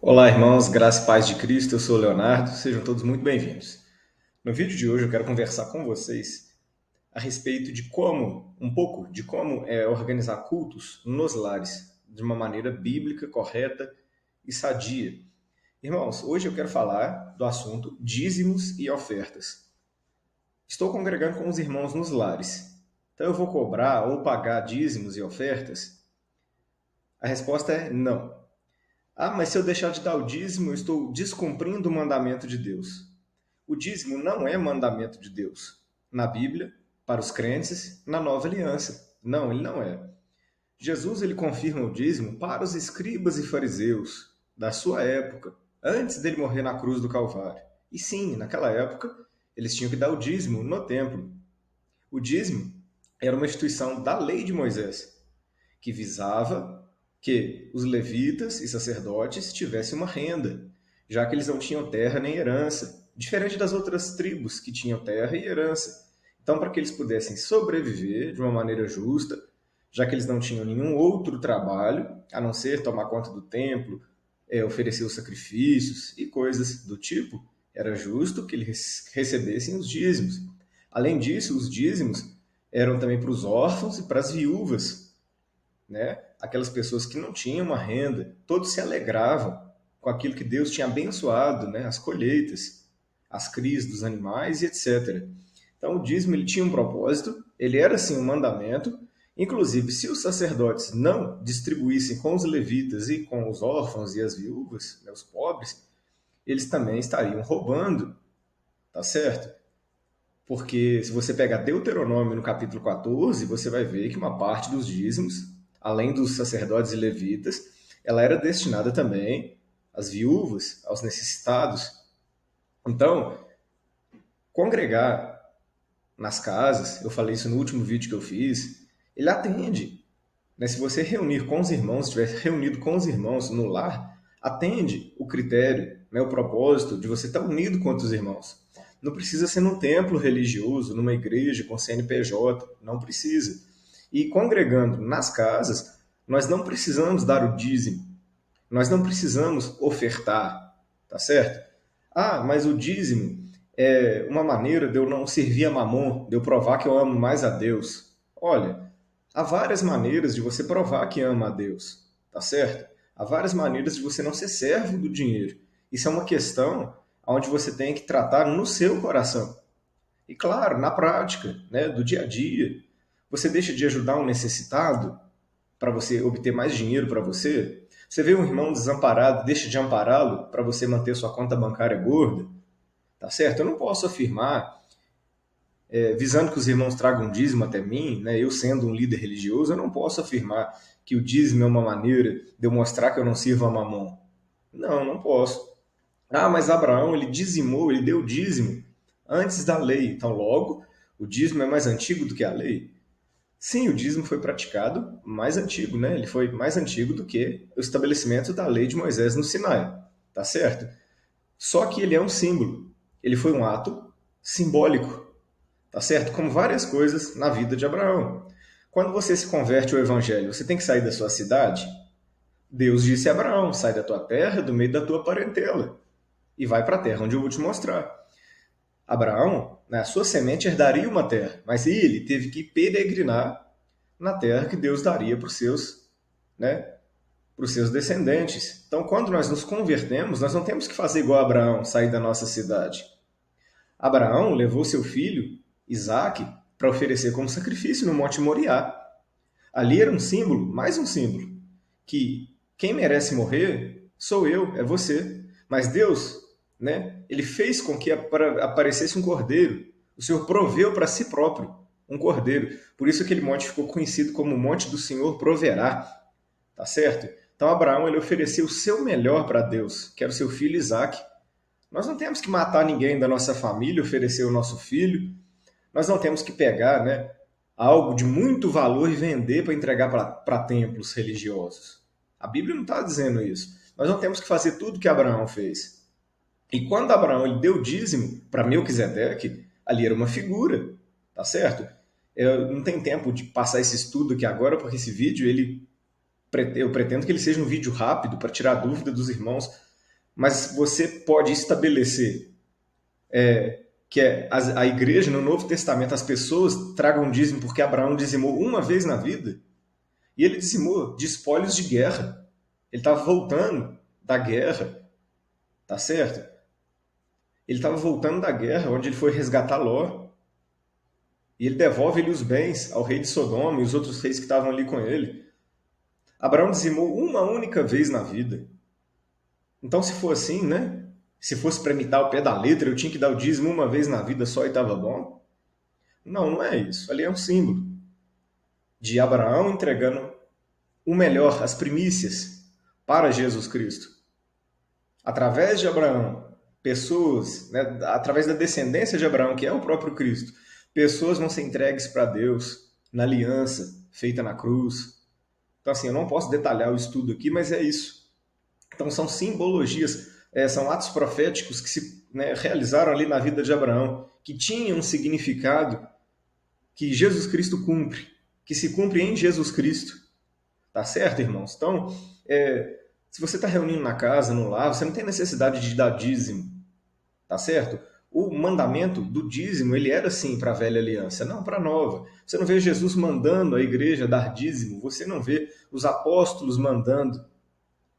Olá, irmãos, graça e paz de Cristo. Eu sou o Leonardo, sejam todos muito bem-vindos. No vídeo de hoje eu quero conversar com vocês a respeito de como organizar cultos nos lares de uma maneira bíblica, correta e sadia. Irmãos, hoje eu quero falar do assunto dízimos e ofertas. Estou congregando com os irmãos nos lares, então eu vou cobrar ou pagar dízimos e ofertas? A resposta é não. Ah, mas se eu deixar de dar o dízimo, eu estou descumprindo o mandamento de Deus. O dízimo não é mandamento de Deus. Na Bíblia, para os crentes, na Nova Aliança. Não, ele não é. Jesus ele confirma o dízimo para os escribas e fariseus da sua época, antes dele morrer na cruz do Calvário. E sim, naquela época, eles tinham que dar o dízimo no templo. O dízimo era uma instituição da lei de Moisés, que visava que os levitas e sacerdotes tivessem uma renda, já que eles não tinham terra nem herança, diferente das outras tribos que tinham terra e herança. Então, para que eles pudessem sobreviver de uma maneira justa, já que eles não tinham nenhum outro trabalho, a não ser tomar conta do templo, oferecer os sacrifícios e coisas do tipo, era justo que eles recebessem os dízimos. Além disso, os dízimos eram também para os órfãos e para as viúvas, né? Aquelas pessoas que não tinham uma renda, todos se alegravam com aquilo que Deus tinha abençoado, né? As colheitas, as crias dos animais e etc. Então o dízimo ele tinha um propósito, ele era sim um mandamento, inclusive se os sacerdotes não distribuíssem com os levitas e com os órfãos e as viúvas, né, os pobres, eles também estariam roubando, tá certo? Porque se você pegar Deuteronômio no capítulo 14, você vai ver que uma parte dos dízimos, além dos sacerdotes e levitas, ela era destinada também às viúvas, aos necessitados. Então, congregar nas casas, eu falei isso no último vídeo que eu fiz, ele atende. Né? Se você reunir com os irmãos, estiver reunido com os irmãos no lar, atende o critério, né, o propósito de você estar unido com outros irmãos. Não precisa ser num templo religioso, numa igreja com CNPJ, não precisa. E congregando nas casas, nós não precisamos dar o dízimo, nós não precisamos ofertar, tá certo? Ah, mas o dízimo é uma maneira de eu não servir a mamon, de eu provar que eu amo mais a Deus. Olha, há várias maneiras de você provar que ama a Deus, tá certo? Há várias maneiras de você não ser servo do dinheiro. Isso é uma questão onde você tem que tratar no seu coração. E claro, na prática, né, do dia a dia, você deixa de ajudar um necessitado para você obter mais dinheiro para você? Você vê um irmão desamparado, deixa de ampará-lo para você manter sua conta bancária gorda? Tá certo? Eu não posso afirmar, visando que os irmãos tragam dízimo até mim, né, eu sendo um líder religioso, eu não posso afirmar que o dízimo é uma maneira de eu mostrar que eu não sirvo a mamon. Não, não posso. Ah, mas Abraão, ele dizimou, ele deu dízimo antes da lei. Então, logo, o dízimo é mais antigo do que a lei? Sim, o dízimo foi praticado mais antigo, né? Ele foi mais antigo do que o estabelecimento da lei de Moisés no Sinai, tá certo? Só que ele é um símbolo. Ele foi um ato simbólico, tá certo? Como várias coisas na vida de Abraão. Quando você se converte ao evangelho, você tem que sair da sua cidade? Deus disse a Abraão: sai da tua terra, do meio da tua parentela, e vai para a terra onde eu vou te mostrar. Abraão, na sua semente, herdaria uma terra, mas ele teve que peregrinar na terra que Deus daria para os seus, né, para os seus descendentes. Então, quando nós nos convertemos, nós não temos que fazer igual a Abraão, sair da nossa cidade. Abraão levou seu filho, Isaque, para oferecer como sacrifício no Monte Moriá. Ali era um símbolo, mais um símbolo, que quem merece morrer sou eu, é você. Mas Deus, né, ele fez com que aparecesse um cordeiro. O Senhor proveu para si próprio um cordeiro. Por isso aquele monte ficou conhecido como o Monte do Senhor Proverá. Tá certo? Então Abraão ele ofereceu o seu melhor para Deus, que era o seu filho Isaque. Nós não temos que matar ninguém da nossa família, oferecer o nosso filho. Nós não temos que pegar, né, algo de muito valor e vender para entregar para templos religiosos. A Bíblia não está dizendo isso. Nós não temos que fazer tudo que Abraão fez. E quando Abraão ele deu dízimo para Melquisedeque, ali era uma figura, tá certo? Eu não tenho tempo de passar esse estudo aqui agora, porque esse vídeo eu pretendo que ele seja um vídeo rápido para tirar dúvida dos irmãos. mas você pode estabelecer que a igreja, no Novo Testamento, as pessoas tragam dízimo porque Abraão dizimou uma vez na vida, e ele dizimou de espólios de guerra. Ele estava voltando da guerra, tá certo? Ele estava voltando da guerra, onde ele foi resgatar Ló, e ele devolve-lhe os bens ao rei de Sodoma e os outros reis que estavam ali com ele. Abraão dizimou uma única vez na vida. Então, se for assim, né? Se fosse para imitar o pé da letra, eu tinha que dar o dízimo uma vez na vida só e estava bom? Não, não é isso. Ali é um símbolo de Abraão entregando o melhor, as primícias, para Jesus Cristo. Através de Abraão, pessoas, né, através da descendência de Abraão, que é o próprio Cristo, pessoas vão ser entregues para Deus na aliança feita na cruz. Então, assim, eu não posso detalhar o estudo aqui, mas é isso. Então, são simbologias, são atos proféticos que se realizaram ali na vida de Abraão, que tinham um significado que Jesus Cristo cumpre, que se cumpre em Jesus Cristo. Tá certo, irmãos? Então, se você está reunindo na casa, no lar, você não tem necessidade de dar dízimo, tá certo? O mandamento do dízimo, ele era sim para a velha aliança, não para a nova. Você não vê Jesus mandando a igreja dar dízimo, você não vê os apóstolos mandando,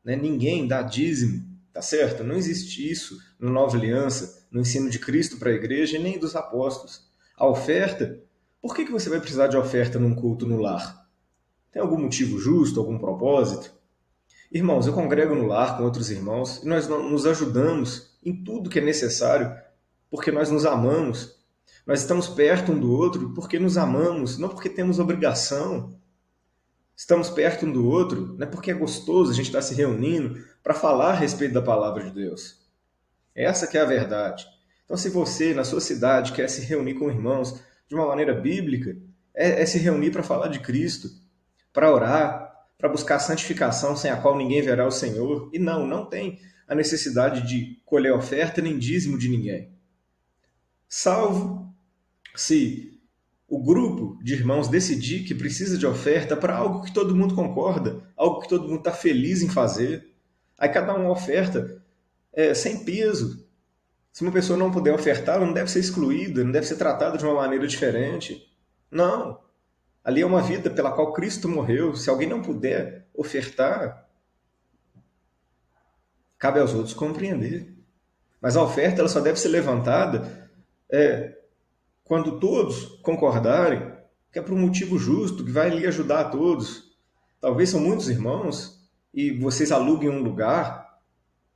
né? Ninguém dá dízimo, tá certo? Não existe isso na nova aliança, no ensino de Cristo para a igreja e nem dos apóstolos. A oferta, por que você vai precisar de oferta num culto no lar? Tem algum motivo justo, algum propósito? Irmãos, eu congrego no lar com outros irmãos e nós nos ajudamos em tudo que é necessário porque nós nos amamos. Nós estamos perto um do outro porque nos amamos, não porque temos obrigação. Estamos perto um do outro, não é porque é gostoso a gente estar se reunindo para falar a respeito da palavra de Deus. Essa que é a verdade. Então, se você, na sua cidade, quer se reunir com irmãos de uma maneira bíblica, é se reunir para falar de Cristo, para orar, para buscar a santificação sem a qual ninguém verá o Senhor. E não tem a necessidade de colher oferta nem dízimo de ninguém. Salvo se o grupo de irmãos decidir que precisa de oferta para algo que todo mundo concorda, algo que todo mundo está feliz em fazer. Aí cada um oferta sem peso. Se uma pessoa não puder ofertar, ela não deve ser excluída, não deve ser tratada de uma maneira diferente. Não. Ali é uma vida pela qual Cristo morreu. Se alguém não puder ofertar, cabe aos outros compreender. Mas a oferta ela só deve ser levantada quando todos concordarem que é por um motivo justo, que vai lhe ajudar a todos. Talvez são muitos irmãos e vocês aluguem um lugar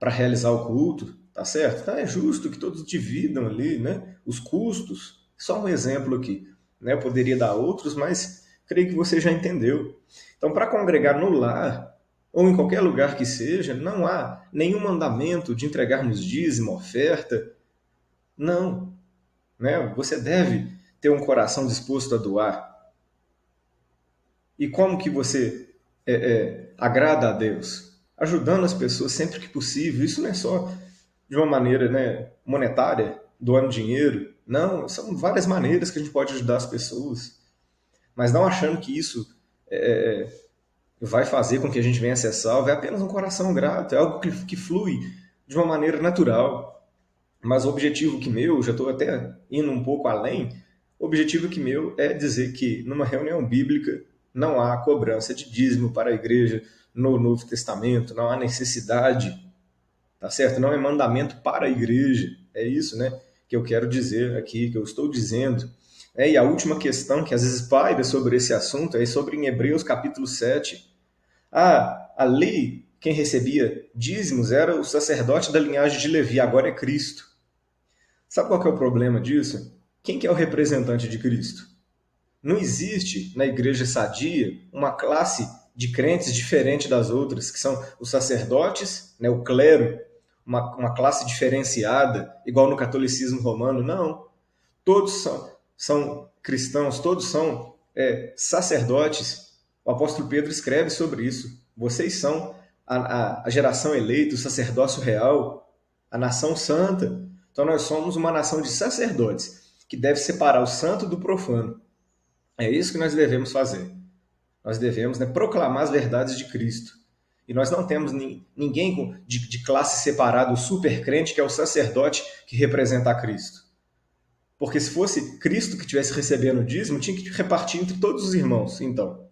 para realizar o culto, tá certo? Então é justo que todos dividam ali, né, os custos. Só um exemplo aqui, né? Eu poderia dar outros, mas creio que você já entendeu. Então, para congregar no lar ou em qualquer lugar que seja, não há nenhum mandamento de entregarmos dízimo, oferta. Não. Né? Você deve ter um coração disposto a doar. E como que você agrada a Deus? Ajudando as pessoas sempre que possível. Isso não é só de uma maneira, né, monetária, doando dinheiro. Não, são várias maneiras que a gente pode ajudar as pessoas. Mas não achando que isso vai fazer com que a gente venha ser salvo. É apenas um coração grato. É algo que flui de uma maneira natural. Mas o objetivo que meu, já estou até indo um pouco além, o objetivo que meu é dizer que numa reunião bíblica não há cobrança de dízimo para a igreja no Novo Testamento, não há necessidade, tá certo? Não é mandamento para a igreja, é isso, né, que eu quero dizer aqui, que eu estou dizendo. E a última questão que às vezes paira sobre esse assunto é sobre em Hebreus capítulo 7. A lei, quem recebia dízimos era o sacerdote da linhagem de Levi, agora é Cristo. Sabe qual que é o problema disso? Quem que é o representante de Cristo? Não existe na igreja sadia uma classe de crentes diferente das outras, que são os sacerdotes, né, o clero, uma classe diferenciada, igual no catolicismo romano. Não. Todos são cristãos, todos são sacerdotes. O apóstolo Pedro escreve sobre isso. Vocês são a geração eleita, o sacerdócio real, a nação santa. Então nós somos uma nação de sacerdotes que deve separar o santo do profano. É isso que nós devemos fazer. Nós devemos proclamar as verdades de Cristo. E nós não temos ninguém de classe separada, o super crente, que é o sacerdote que representa a Cristo. Porque se fosse Cristo que estivesse recebendo o dízimo, tinha que repartir entre todos os irmãos. Então,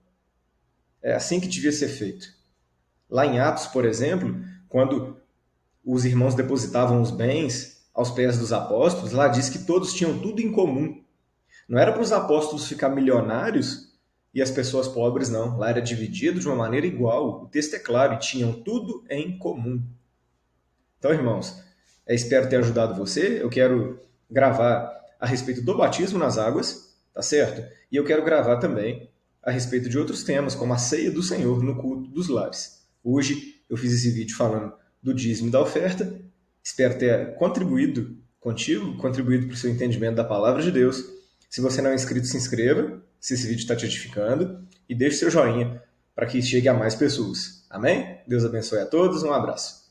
é assim que devia ser feito. Lá em Atos, por exemplo, quando os irmãos depositavam os bens aos pés dos apóstolos, lá diz que todos tinham tudo em comum. Não era para os apóstolos ficar milionários e as pessoas pobres, não. Lá era dividido de uma maneira igual. O texto é claro, e tinham tudo em comum. Então, irmãos, espero ter ajudado você. Eu quero gravar a respeito do batismo nas águas, tá certo? E eu quero gravar também a respeito de outros temas, como a ceia do Senhor no culto dos lares. Hoje eu fiz esse vídeo falando do dízimo e da oferta. Espero ter contribuído contigo, contribuído para o seu entendimento da palavra de Deus. Se você não é inscrito, se inscreva, se esse vídeo está te edificando, e deixe seu joinha para que chegue a mais pessoas. Amém? Deus abençoe a todos, um abraço.